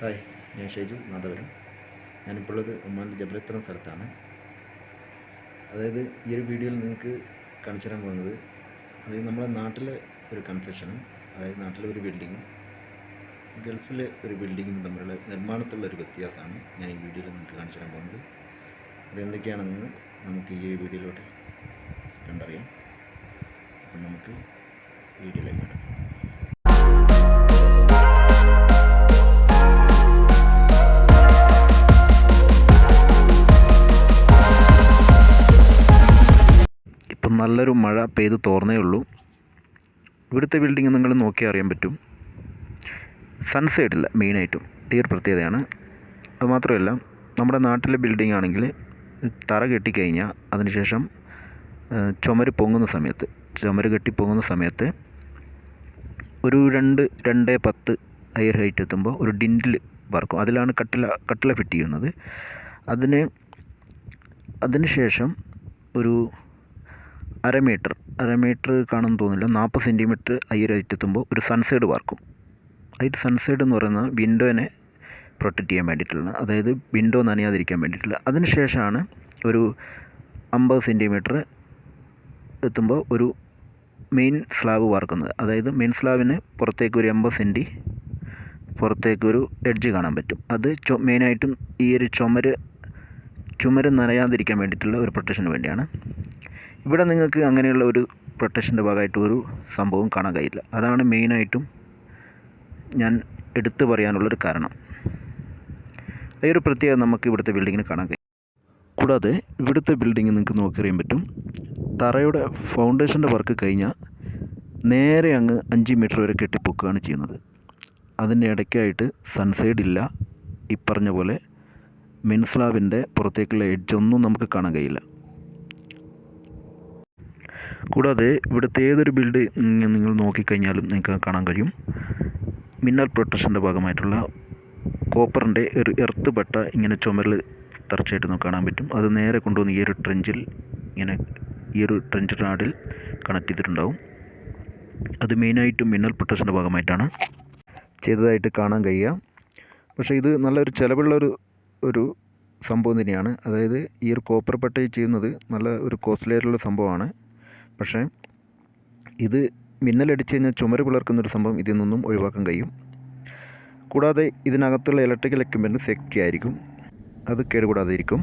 Hi, ഞാൻ ഷൈജു നദപുരം. ഞാനിപ്പോൾ ഉള്ളത് ഒമാൻ്റെ ജബലത്തരം സ്ഥലത്താണ്. അതായത് ഈ ഒരു വീഡിയോയിൽ നിങ്ങൾക്ക് കാണിച്ചു തരാൻ പോകുന്നത് അതായത് നമ്മുടെ നാട്ടിലെ ഒരു കൺസ്ട്രക്ഷനും അതായത് നാട്ടിലെ ഒരു ബിൽഡിങ്ങും ഗൾഫിലെ ഒരു ബിൽഡിങ്ങും തമ്മിലുള്ള നിർമ്മാണത്തിലുള്ള ഒരു വ്യത്യാസമാണ് ഞാൻ ഈ വീഡിയോയിൽ നിങ്ങൾക്ക് കാണിച്ചു തരാൻ പോകുന്നത്. അതെന്തൊക്കെയാണെന്ന് നമുക്ക് ഈ വീഡിയോയിലൂടെ കണ്ടറിയാം. അപ്പം നമുക്ക് വീഡിയോയിലേക്ക് കിടക്കാം. ഇപ്പം നല്ലൊരു മഴ പെയ്ത് തോർന്നേ ഉള്ളൂ. ഇവിടുത്തെ ബിൽഡിങ് നിങ്ങൾ നോക്കിയാൽ അറിയാൻ പറ്റും, സൺസൈഡില്ല മെയിനായിട്ടും. ഈ ഒരു പ്രത്യേകതയാണ്. അതുമാത്രമല്ല, നമ്മുടെ നാട്ടിലെ ബിൽഡിംഗ് ആണെങ്കിൽ തറ കെട്ടിക്കഴിഞ്ഞാൽ അതിനുശേഷം ചുമര് കെട്ടി പൊങ്ങുന്ന സമയത്ത് ഒരു 2-10 ഹയർ ഹൈറ്റ് എത്തുമ്പോൾ ഒരു ഡിൻഡിൽ വറക്കും. അതിലാണ് കട്ടില ഫിറ്റ് ചെയ്യുന്നത്. അതിന് ശേഷം ഒരു അര മീറ്റർ കാണുമെന്ന് തോന്നില്ല, 40 സെൻറ്റിമീറ്റർ ഹയർ ഹൈറ്റ് എത്തുമ്പോൾ ഒരു സൺസൈഡ് വാർക്കും. അതിൽ സൺസൈഡ് എന്ന് പറയുന്നത് വിൻഡോനെ പ്രൊട്ടക്റ്റ് ചെയ്യാൻ വേണ്ടിയിട്ടുള്ള, അതായത് വിൻഡോ നനയാതിരിക്കാൻ വേണ്ടിയിട്ടുള്ള. അതിന് ശേഷമാണ് ഒരു 50 സെൻറ്റിമീറ്റർ എത്തുമ്പോൾ ഒരു മെയിൻ സ്ലാബ് വാർക്കുന്നത്. അതായത് മെയിൻ സ്ലാബിന് പുറത്തേക്ക് ഒരു 80 സെൻറ്റി പുറത്തേക്കൊരു എഡ്ജ് കാണാൻ പറ്റും. അത് മെയിനായിട്ടും ഈ ഒരു ചുമര് നനയാതിരിക്കാൻ വേണ്ടിയിട്ടുള്ള ഒരു പ്രൊട്ടക്ഷന് വേണ്ടിയാണ്. ഇവിടെ നിങ്ങൾക്ക് അങ്ങനെയുള്ള ഒരു പ്രൊട്ടക്ഷൻ്റെ ഭാഗമായിട്ട് ഒരു സംഭവം കാണാൻ കഴിയില്ല. അതാണ് മെയിനായിട്ടും ഞാൻ എടുത്തു പറയാനുള്ളൊരു കാരണം. ഈ ഒരു പ്രത്യേകത നമുക്ക് ഇവിടുത്തെ ബിൽഡിങ്ങിന് കാണാൻ കഴിയും. കൂടാതെ ഇവിടുത്തെ ബിൽഡിങ് നിങ്ങൾക്ക് നോക്കിയറിയാൻ പറ്റും, തറയുടെ ഫൗണ്ടേഷൻ്റെ വർക്ക് കഴിഞ്ഞാൽ നേരെ അങ്ങ് 5 മീറ്റർ വരെ കെട്ടിപ്പൊക്കുകയാണ് ചെയ്യുന്നത്. അതിൻ്റെ ഇടയ്ക്കായിട്ട് സൺസൈഡ് ഇല്ല. ഈ പറഞ്ഞ പോലെ മെയിൻ സ്ലാബിൻ്റെ പുറത്തേക്കുള്ള എഡ്ജൊന്നും നമുക്ക് കാണാൻ കഴിയില്ല. കൂടാതെ ഇവിടുത്തെ ഏതൊരു ബിൽഡിങ് നിങ്ങൾ നോക്കിക്കഴിഞ്ഞാലും നിങ്ങൾക്ക് കാണാൻ കഴിയും, മിന്നൽ പ്രൊട്ടക്ഷൻ്റെ ഭാഗമായിട്ടുള്ള കോപ്പറിൻ്റെ ഒരു എർത്ത് ബട്ട ഇങ്ങനെ ചുമരിൽ തറച്ചായിട്ട് നമുക്ക് കാണാൻ പറ്റും. അത് നേരെ കൊണ്ടുവന്ന് ഈ ഒരു ട്രെഞ്ച് റാഡിൽ കണക്ട് ചെയ്തിട്ടുണ്ടാവും. അത് മെയിനായിട്ടും മിന്നൽ പ്രൊട്ടക്ഷൻ്റെ ഭാഗമായിട്ടാണ് ചെയ്തതായിട്ട് കാണാൻ കഴിയുക. പക്ഷേ ഇത് നല്ലൊരു ചിലവുള്ള ഒരു സംഭവം തന്നെയാണ്. അതായത് ഈ ഒരു കോപ്പർ പട്ട ചെയ്യുന്നത് നല്ല ഒരു കോസ്റ്റ്ലി ആയിട്ടുള്ള സംഭവമാണ്. പക്ഷേ ഇത് മിന്നലടിച്ച് കഴിഞ്ഞാൽ ചുമര് പിളർക്കുന്നൊരു സംഭവം ഇതിൽ നിന്നും ഒഴിവാക്കാൻ കഴിയും. കൂടാതെ ഇതിനകത്തുള്ള ഇലക്ട്രിക്കൽ എക്യുപ്മെൻറ്റ് സേഫ്റ്റി ആയിരിക്കും, അത് കേടുകൂടാതെ ഇരിക്കും.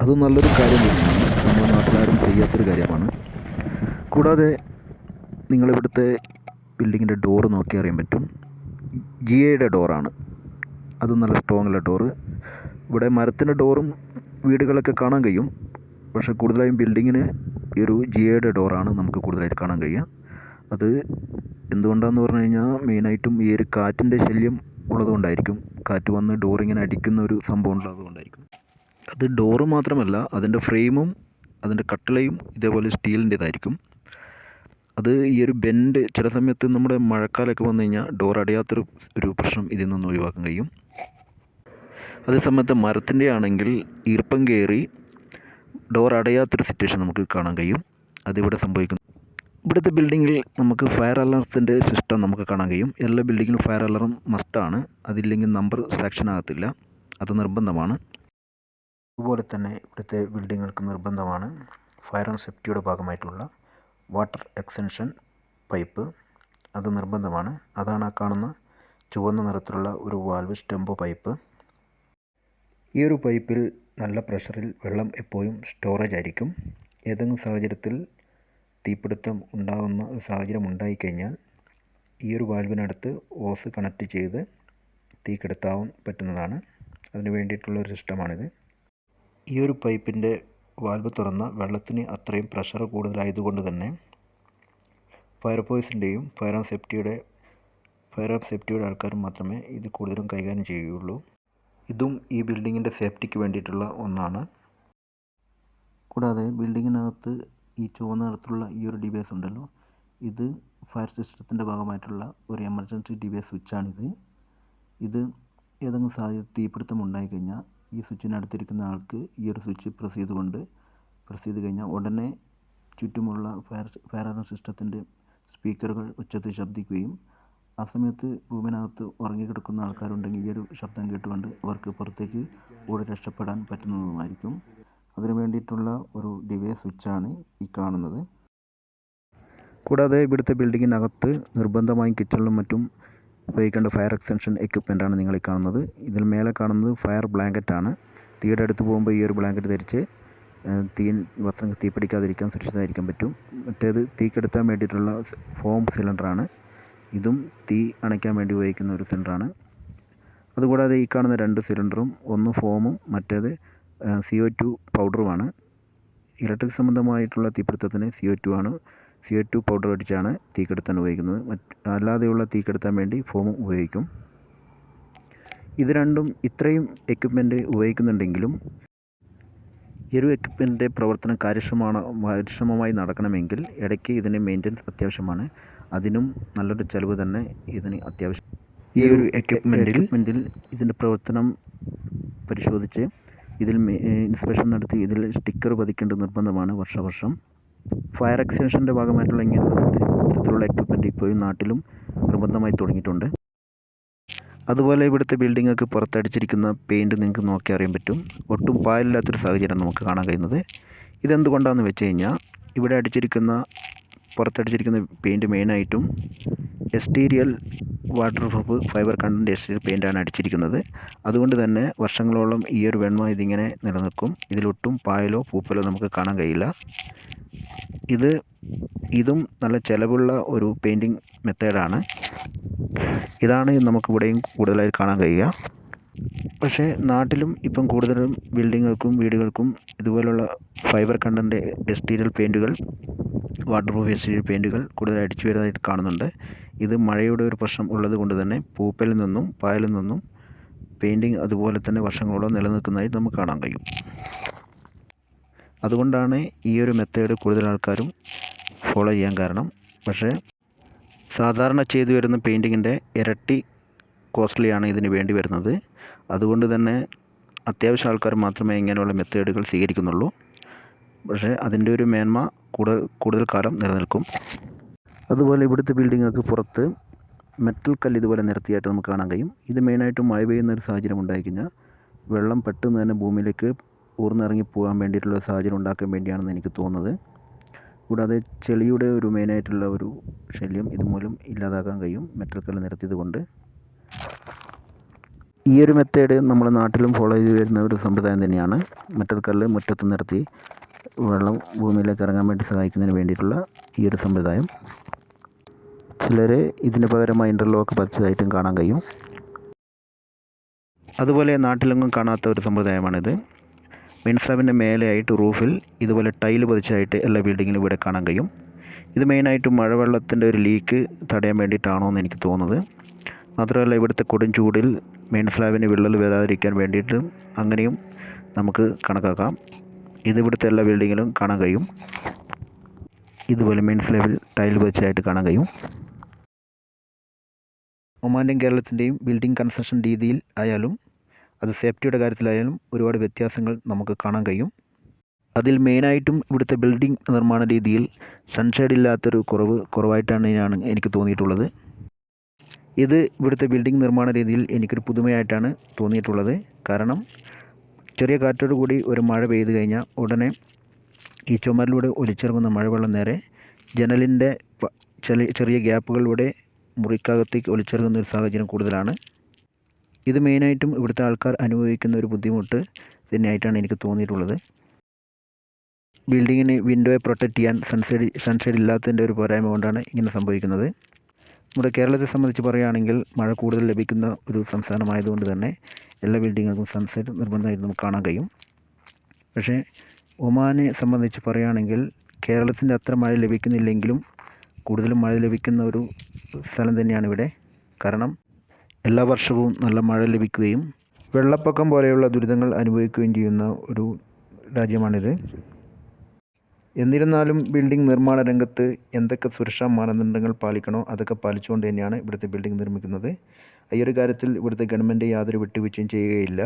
അത് നല്ലൊരു കാര്യം തന്നെയാണ്, നമ്മുടെ നാട്ടിലാരും ചെയ്യാത്തൊരു കാര്യമാണ്. കൂടാതെ നിങ്ങളിവിടുത്തെ ബിൽഡിങ്ങിൻ്റെ ഡോറ് നോക്കി അറിയാൻ പറ്റും, GIയുടെ ഡോറാണ്. അത് നല്ല സ്ട്രോങ്ങുള്ള ഡോറ്. ഇവിടെ മരത്തിൻ്റെ ഡോറും വീടുകളൊക്കെ കാണാൻ കഴിയും. പക്ഷേ കൂടുതലായും ബിൽഡിങ്ങിന് ഈ ഒരു GIയുടെ ഡോറാണ് നമുക്ക് കൂടുതലായിട്ട് കാണാൻ കഴിയുക. അത് എന്തുകൊണ്ടാണെന്ന് പറഞ്ഞു കഴിഞ്ഞാൽ മെയിനായിട്ടും ഈ ഒരു കാറ്റിൻ്റെ ശല്യം ഉള്ളതുകൊണ്ടായിരിക്കും. കാറ്റ് വന്ന് ഡോറിങ്ങനെ അടിക്കുന്ന ഒരു സംഭവം ഉള്ളതുകൊണ്ടായിരിക്കും. അത് ഡോറ് മാത്രമല്ല, അതിൻ്റെ ഫ്രെയിമും അതിൻ്റെ കട്ടിളയും ഇതേപോലെ സ്റ്റീലിൻ്റേതായിരിക്കും. അത് ഈ ഒരു ബെൻഡ് ചില സമയത്ത് നമ്മുടെ മഴക്കാലമൊക്കെ വന്നു കഴിഞ്ഞാൽ ഡോർ അടയാത്തൊരു പ്രശ്നം ഇതിൽ നിന്ന് ഒഴിവാക്കാൻ കഴിയും. അതേ സമയത്ത് മരത്തിൻ്റെ ആണെങ്കിൽ ഈർപ്പം കയറി ഡോർ അടയാത്തൊരു സിറ്റുവേഷൻ നമുക്ക് കാണാൻ കഴിയും. അതിവിടെ സംഭവിക്കുന്നു. ഇവിടുത്തെ ബിൽഡിങ്ങിൽ നമുക്ക് ഫയർ അലാറത്തിൻ്റെ സിസ്റ്റം നമുക്ക് കാണാൻ കഴിയും. എല്ലാ ബിൽഡിങ്ങിലും ഫയർ അലാറം മസ്റ്റാണ്. അതില്ലെങ്കിൽ നമ്പർ സെലക്ഷൻ ആകത്തില്ല, അത് നിർബന്ധമാണ്. അതുപോലെ തന്നെ ഇവിടുത്തെ ബിൽഡിങ്ങുകൾക്ക് നിർബന്ധമാണ് ഫയർ ആൻഡ് സേഫ്റ്റിയുടെ ഭാഗമായിട്ടുള്ള വാട്ടർ എക്സ്റ്റൻഷൻ പൈപ്പ്. അത് നിർബന്ധമാണ്. അതാണ് ആ കാണുന്ന ചുവന്ന നിറത്തിലുള്ള ഒരു വാൽവ് സ്റ്റെമ്പോ പൈപ്പ്. ഈ ഒരു പൈപ്പിൽ നല്ല പ്രഷറിൽ വെള്ളം എപ്പോഴും സ്റ്റോറേജ് ആയിരിക്കും. ഏതെങ്കിലും സാഹചര്യത്തിൽ തീപിടുത്തം ഉണ്ടാകുന്ന ഒരു സാഹചര്യം ഉണ്ടായിക്കഴിഞ്ഞാൽ ഈ ഒരു വാൽവിനടുത്ത് ഓസ് കണക്ട് ചെയ്ത് തീ കെടുത്താൻ പറ്റുന്നതാണ്. അതിന് വേണ്ടിയിട്ടുള്ളൊരു സിസ്റ്റമാണിത്. ഈ ഒരു പൈപ്പിൻ്റെ വാൽവ് തുറന്ന വെള്ളത്തിന് അത്രയും പ്രഷർ കൂടുതലായതുകൊണ്ട് തന്നെ ഫയർഫോഴ്സിൻ്റെയും ഫയർ ആൻഡ് സേഫ്റ്റിയുടെ ആൾക്കാരും മാത്രമേ ഇത് കൂടുതലും കൈകാര്യം ചെയ്യുകയുള്ളൂ. ഇതും ഈ ബിൽഡിങ്ങിൻ്റെ സേഫ്റ്റിക്ക് വേണ്ടിയിട്ടുള്ള ഒന്നാണ്. കൂടാതെ ബിൽഡിങ്ങിനകത്ത് ഈ ചുവന്ന നിറത്തിലുള്ള ഈ ഒരു ഡിവൈസ് ഉണ്ടല്ലോ, ഇത് ഫയർ സിസ്റ്റത്തിൻ്റെ ഭാഗമായിട്ടുള്ള ഒരു എമർജൻസി ഡിവൈസ് സ്വിച്ചാണിത്. ഇത് ഏതെങ്കിലും സാഹചര്യത്തിൽ തീപിടുത്തം ഉണ്ടായിക്കഴിഞ്ഞാൽ ഈ സ്വിച്ചിനടുത്തിരിക്കുന്ന ആൾക്ക് ഈ ഒരു സ്വിച്ച് പ്രസ് ചെയ്ത് കഴിഞ്ഞാൽ ഉടനെ ചുറ്റുമുള്ള ഫയർ അലാറം സിസ്റ്റത്തിൻ്റെ സ്പീക്കറുകൾ ഉച്ചത്തിൽ ശബ്ദിക്കുകയും ആ സമയത്ത് റൂമിനകത്ത് ഉറങ്ങിക്കിടക്കുന്ന ആൾക്കാരുണ്ടെങ്കിൽ ഈ ഒരു ശബ്ദം കേട്ടുകൊണ്ട് അവർക്ക് പുറത്തേക്ക് ഓടി രക്ഷപ്പെടാൻ പറ്റുന്നതുമായിരിക്കും. അതിനു വേണ്ടിയിട്ടുള്ള ഒരു ഡിവൈസ് സ്വിച്ചാണ് ഈ കാണുന്നത്. കൂടാതെ ഇവിടുത്തെ ബിൽഡിങ്ങിനകത്ത് നിർബന്ധമായും കിച്ചണിലും മറ്റും ഉപയോഗിക്കേണ്ട ഫയർ എക്സ്റ്റൻഷൻ എക്യുപ്മെൻ്റാണ് നിങ്ങൾ ഈ കാണുന്നത്. ഇതിൽ മേലെ കാണുന്നത് ഫയർ ബ്ലാങ്കറ്റാണ്. തീയുടെ അടുത്ത് പോകുമ്പോൾ ഈ ഒരു ബ്ലാങ്കറ്റ് ധരിച്ച് വസ്ത്രം തീ പിടിക്കാതിരിക്കാൻ സുരക്ഷിതമായിരിക്കാൻ പറ്റും. മറ്റേത് തീ കെടുത്താൻ വേണ്ടിയിട്ടുള്ള ഫോം സിലിണ്ടറാണ്. ഇതും തീ അണയ്ക്കാൻ വേണ്ടി ഉപയോഗിക്കുന്ന ഒരു സിലിണ്ടറാണ്. അതുകൂടാതെ ഈ കാണുന്ന 2 സിലിണ്ടറും, ഒന്ന് ഫോമും മറ്റേത് CO2 പൗഡറുമാണ്. ഇലക്ട്രിക് സംബന്ധമായിട്ടുള്ള തീപിടുത്തത്തിന് CO2 പൗഡർ അടിച്ചാണ് തീ കെടുത്താൻ ഉപയോഗിക്കുന്നത്. അല്ലാതെയുള്ള തീ കെടുത്താൻ വേണ്ടി ഫോമും ഉപയോഗിക്കും. ഇത് രണ്ടും ഇത്രയും എക്യുപ്മെൻറ്റ് ഉപയോഗിക്കുന്നുണ്ടെങ്കിലും ഈ ഒരു എക്യുപ്മെൻറ്റിൻ്റെ പ്രവർത്തനം കാര്യക്ഷമമായി നടക്കണമെങ്കിൽ ഇടയ്ക്ക് ഇതിന് മെയിൻ്റനൻസ് അത്യാവശ്യമാണ്. അതിനും നല്ലൊരു ചിലവ് തന്നെ ഇതിന് അത്യാവശ്യം. ഈ ഒരു എക്യുപ്മെൻറ്റിൽ ഇതിൻ്റെ പ്രവർത്തനം പരിശോധിച്ച് ഇതിൽ ഇൻസ്പെക്ഷൻ നടത്തി ഇതിൽ സ്റ്റിക്കർ പതിക്കേണ്ടത് നിർബന്ധമാണ് വർഷം. ഫയർ എക്സ്റ്റൻഷൻ്റെ ഭാഗമായിട്ടുള്ള ഇത്തരത്തിലുള്ള എക്യുപ്മെൻറ്റ് ഇപ്പോഴും നാട്ടിലും നിർബന്ധമായി തുടങ്ങിയിട്ടുണ്ട്. അതുപോലെ ഇവിടുത്തെ ബിൽഡിങ്ങൊക്കെ പുറത്തടിച്ചിരിക്കുന്ന പെയിൻറ്റ് നിങ്ങൾക്ക് നോക്കി അറിയാൻ പറ്റും. ഒട്ടും പായലില്ലാത്തൊരു സാഹചര്യം നമുക്ക് കാണാൻ കഴിയുന്നത്. ഇതെന്തുകൊണ്ടാണെന്ന് വെച്ച് കഴിഞ്ഞാൽ ഇവിടെ പുറത്തടിച്ചിരിക്കുന്ന പെയിൻറ്റ് മെയിനായിട്ടും എക്സ്റ്റീരിയൽ വാട്ടർ പ്രൂഫ് ഫൈബർ കണ്ടൻറ്റ് എക്സ്റ്റീരിയൽ പെയിൻറ്റാണ് അടിച്ചിരിക്കുന്നത്. അതുകൊണ്ട് തന്നെ വർഷങ്ങളോളം ഈ ഒരു വെണ്മ ഇതിങ്ങനെ നിലനിൽക്കും. ഇതിലൊട്ടും പായലോ പൂപ്പലോ നമുക്ക് കാണാൻ കഴിയില്ല. ഇതും നല്ല ചിലവുള്ള ഒരു പെയിൻറ്റിങ് മെത്തേഡാണ്. ഇതാണ് നമുക്കിവിടെയും കൂടുതലായി കാണാൻ കഴിയുക. പക്ഷേ നാട്ടിലും ഇപ്പം കൂടുതലും ബിൽഡിങ്ങുകൾക്കും വീടുകൾക്കും ഇതുപോലുള്ള ഫൈബർ കണ്ടൻറ്റ് എക്സ്റ്റീരിയൽ പെയിൻറ്റുകൾ, വാട്ടർ പ്രൂഫ് എക്സ്റ്റീരിയൽ പെയിൻറ്റുകൾ കൂടുതൽ അടിച്ചു വരുന്നതായിട്ട് കാണുന്നുണ്ട്. ഇത് മഴയുടെ ഒരു പ്രശ്നം ഉള്ളത് കൊണ്ട് തന്നെ പൂപ്പലിൽ നിന്നും പായലിൽ നിന്നും പെയിൻറ്റിങ് അതുപോലെ തന്നെ വർഷങ്ങളോളം നിലനിൽക്കുന്നതായിട്ട് നമുക്ക് കാണാൻ കഴിയും. അതുകൊണ്ടാണ് ഈ ഒരു മെത്തേഡ് കൂടുതൽ ആൾക്കാരും ഫോളോ ചെയ്യാൻ കാരണം. പക്ഷേ സാധാരണ ചെയ്തു വരുന്ന പെയിൻറ്റിങ്ങിൻ്റെ ഇരട്ടി കോസ്റ്റ്ലിയാണ് ഇതിന് വേണ്ടി വരുന്നത്. അതുകൊണ്ട് തന്നെ അത്യാവശ്യം ആൾക്കാർ മാത്രമേ ഇങ്ങനെയുള്ള മെത്തേഡുകൾ സ്വീകരിക്കുന്നുള്ളൂ. പക്ഷേ അതിൻ്റെ ഒരു മേന്മ കൂടുതൽ കാലം നിലനിൽക്കും. അതുപോലെ ഇവിടുത്തെ ബിൽഡിങ്ങൊക്കെ പുറത്ത് മെറ്റൽ കല്ല് ഇതുപോലെ നിരത്തിയായിട്ട് നമുക്ക് കാണാൻ കഴിയും. ഇത് മെയിനായിട്ടും മഴ പെയ്യുന്ന ഒരു സാഹചര്യം ഉണ്ടായിക്കഴിഞ്ഞാൽ വെള്ളം പെട്ടെന്ന് തന്നെ ഭൂമിയിലേക്ക് ഊർന്നിറങ്ങി പോകാൻ വേണ്ടിയിട്ടുള്ള സാഹചര്യം ഉണ്ടാക്കാൻ വേണ്ടിയാണെന്ന് എനിക്ക് തോന്നുന്നത്. കൂടാതെ ചെളിയുടെ ഒരു മെയിനായിട്ടുള്ള ഒരു ശല്യം ഇതുമൂലം ഇല്ലാതാക്കാൻ കഴിയും മെറ്റൽ കല്ല് നിരത്തിയത് കൊണ്ട്. ഈ ഒരു മെത്തേഡ് നമ്മുടെ നാട്ടിലും ഫോളോ ചെയ്ത് വരുന്ന ഒരു സമ്പ്രദായം തന്നെയാണ്. മെറ്റൽ കല്ല് മുറ്റത്ത് നിരത്തി വെള്ളം ഭൂമിയിലേക്ക് ഇറങ്ങാൻ വേണ്ടി സഹായിക്കുന്നതിന് വേണ്ടിയിട്ടുള്ള ഈ ഒരു സമ്പ്രദായം. ചിലർ ഇതിന് പകരമായി ഇൻ്റർലോക്ക് പതിച്ചതായിട്ടും കാണാൻ കഴിയും. അതുപോലെ നാട്ടിലെങ്ങും കാണാത്ത ഒരു സമ്പ്രദായമാണിത്. മെയിൻ സ്ലാബിൻ്റെ മേലെയായിട്ട് റൂഫിൽ ഇതുപോലെ ടൈല് പതിച്ചായിട്ട് എല്ലാ ബിൽഡിങ്ങിലും ഇവിടെ കാണാൻ കഴിയും. ഇത് മെയിനായിട്ട് മഴവെള്ളത്തിൻ്റെ ഒരു ലീക്ക് തടയാൻ വേണ്ടിയിട്ടാണോ എന്ന് എനിക്ക് തോന്നുന്നത്. മാത്രമല്ല ഇവിടുത്തെ കൊടും ചൂടിൽ മെയിൻ സ്ലാബിന് വിള്ളൽ വരാതിരിക്കാൻ വേണ്ടിയിട്ട് അങ്ങനെയും നമുക്ക് കണക്കാക്കാം. ഇതിവിടുത്തെ എല്ലാ ബിൽഡിങ്ങിലും കാണാൻ കഴിയും. ഇതുപോലെ മെയിൻ സ്ലാബിൽ ടൈൽ പതിച്ചായിട്ട് കാണാൻ കഴിയും. ഒമാൻ്റെയും കേരളത്തിൻ്റെയും ബിൽഡിംഗ് കൺസ്ട്രക്ഷൻ രീതിയിൽ ആയാലും അത് സേഫ്റ്റിയുടെ കാര്യത്തിലായാലും ഒരുപാട് വ്യത്യാസങ്ങൾ നമുക്ക് കാണാൻ കഴിയും. അതിൽ മെയിനായിട്ടും ഇവിടുത്തെ ബിൽഡിംഗ് നിർമ്മാണ രീതിയിൽ സൺഷെയ്ഡ് ഇല്ലാത്തൊരു കുറവായിട്ടാണ് എനിക്ക് തോന്നിയിട്ടുള്ളത്. ഇത് ഇവിടുത്തെ ബിൽഡിംഗ് നിർമ്മാണ രീതിയിൽ എനിക്കൊരു പുതുമയായിട്ടാണ് തോന്നിയിട്ടുള്ളത്. കാരണം ചെറിയ കാറ്റോടു കൂടി ഒരു മഴ പെയ്തു കഴിഞ്ഞാൽ ഉടനെ ഈ ചുമരിലൂടെ ഒലിച്ചിറങ്ങുന്ന മഴവെള്ളം നേരെ ജനലിൻ്റെ ചെറിയ ഗ്യാപ്പുകളിലൂടെ മുറിക്കകത്തേക്ക് ഒലിച്ചിറങ്ങുന്ന ഒരു സാഹചര്യം കൂടുതലാണ്. ഇത് മെയിനായിട്ടും ഇവിടുത്തെ ആൾക്കാർ അനുഭവിക്കുന്ന ഒരു ബുദ്ധിമുട്ട് തന്നെയായിട്ടാണ് എനിക്ക് തോന്നിയിട്ടുള്ളത്. ബിൽഡിങ്ങിന് വിൻഡോയെ പ്രൊട്ടക്റ്റ് ചെയ്യാൻ സൺഷെയ്ഡ് ഇല്ലാത്തതിൻ്റെ ഒരു പോരായ്മ കൊണ്ടാണ് ഇങ്ങനെ സംഭവിക്കുന്നത്. നമ്മുടെ കേരളത്തെ സംബന്ധിച്ച് പറയുകയാണെങ്കിൽ മഴ കൂടുതൽ ലഭിക്കുന്ന ഒരു സംസ്ഥാനമായതുകൊണ്ട് തന്നെ എല്ലാ ബിൽഡിങ്ങുകൾക്കും സൺസെറ്റ് നിർബന്ധമായിട്ട് നമുക്ക് കാണാൻ കഴിയും. പക്ഷേ ഒമാനെ സംബന്ധിച്ച് പറയുകയാണെങ്കിൽ കേരളത്തിൻ്റെ അത്ര മഴ ലഭിക്കുന്നില്ലെങ്കിലും കൂടുതലും മഴ ലഭിക്കുന്ന ഒരു സ്ഥലം തന്നെയാണ് ഇവിടെ. കാരണം എല്ലാ വർഷവും നല്ല മഴ ലഭിക്കുകയും വെള്ളപ്പൊക്കം പോലെയുള്ള ദുരിതങ്ങൾ അനുഭവിക്കുകയും ചെയ്യുന്ന ഒരു രാജ്യമാണിത്. എന്നിരുന്നാലും ബിൽഡിംഗ് നിർമ്മാണ രംഗത്ത് എന്തൊക്കെ സുരക്ഷാ മാനദണ്ഡങ്ങൾ പാലിക്കണോ അതൊക്കെ പാലിച്ചുകൊണ്ട് തന്നെയാണ് ഇവിടുത്തെ ബിൽഡിംഗ് നിർമ്മിക്കുന്നത്. ഈ ഒരു കാര്യത്തിൽ ഇവിടുത്തെ ഗവൺമെൻറ് യാതൊരു വിട്ടുവീഴ്ചയും ചെയ്യുകയില്ല.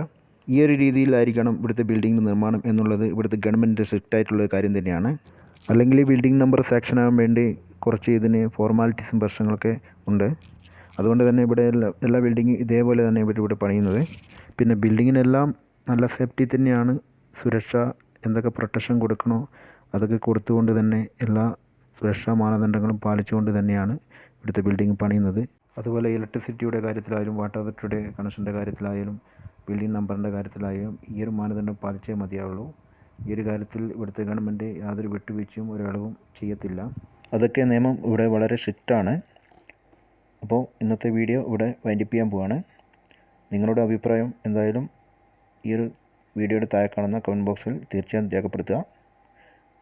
ഈ ഒരു രീതിയിലായിരിക്കണം ഇവിടുത്തെ ബിൽഡിംഗ് നിർമ്മാണം എന്നുള്ളത് ഇവിടുത്തെ ഗവൺമെൻറ് സ്ട്രിക്റ്റ് ആയിട്ടുള്ള കാര്യം തന്നെയാണ്. അല്ലെങ്കിൽ ഈ ബിൽഡിംഗ് നമ്പർ സെക്ഷൻ ആകാൻ വേണ്ടി കുറച്ച് ഇതിന് ഫോർമാലിറ്റീസും പ്രശ്നങ്ങളൊക്കെ ഉണ്ട്. അതുകൊണ്ട് തന്നെ ഇവിടെ എല്ലാ ബിൽഡിങ്ങും ഇതേപോലെ തന്നെ ഇവിടെ പണിയുന്നത്. പിന്നെ ബിൽഡിങ്ങിനെല്ലാം നല്ല സേഫ്റ്റി തന്നെയാണ്. സുരക്ഷ എന്തൊക്കെ പ്രൊട്ടക്ഷൻ കൊടുക്കണോ അതൊക്കെ കൊടുത്തുകൊണ്ട് തന്നെ എല്ലാ സുരക്ഷാ മാനദണ്ഡങ്ങളും പാലിച്ചുകൊണ്ട് തന്നെയാണ് ഇവിടുത്തെ ബിൽഡിംഗ് പണിയുന്നത്. അതുപോലെ ഇലക്ട്രിസിറ്റിയുടെ കാര്യത്തിലായാലും വാട്ടർ അതോറിറ്റിയുടെ കണക്ഷൻ്റെ കാര്യത്തിലായാലും ബിൽഡിംഗ് നമ്പറിൻ്റെ കാര്യത്തിലായാലും ഈ ഒരു മാനദണ്ഡം പാലിച്ചേ മതിയാവുള്ളൂ. ഈ ഒരു കാര്യത്തിൽ ഇവിടുത്തെ ഗവൺമെൻറ് യാതൊരു വിട്ടുവീഴ്ചയും ഒരളവും ചെയ്യത്തില്ല. അതൊക്കെ നിയമം ഇവിടെ വളരെ സ്ട്രിക്റ്റാണ്. അപ്പോൾ ഇന്നത്തെ വീഡിയോ ഇവിടെ വൈൻഡപ്പ് ചെയ്യാൻ പോവാണ്. നിങ്ങളുടെ അഭിപ്രായം എന്തായാലും ഈ ഒരു വീഡിയോയുടെ താഴെ കാണുന്ന കമൻറ്റ് ബോക്സിൽ തീർച്ചയായും രേഖപ്പെടുത്തുക.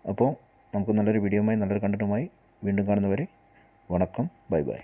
അപ്പോൾ നമുക്ക് നല്ലൊരു വീഡിയോയുമായി നല്ലൊരു കണ്ടൻറ്റുമായി വീണ്ടും കാണുന്നവരെ വണക്കം. Bye bye.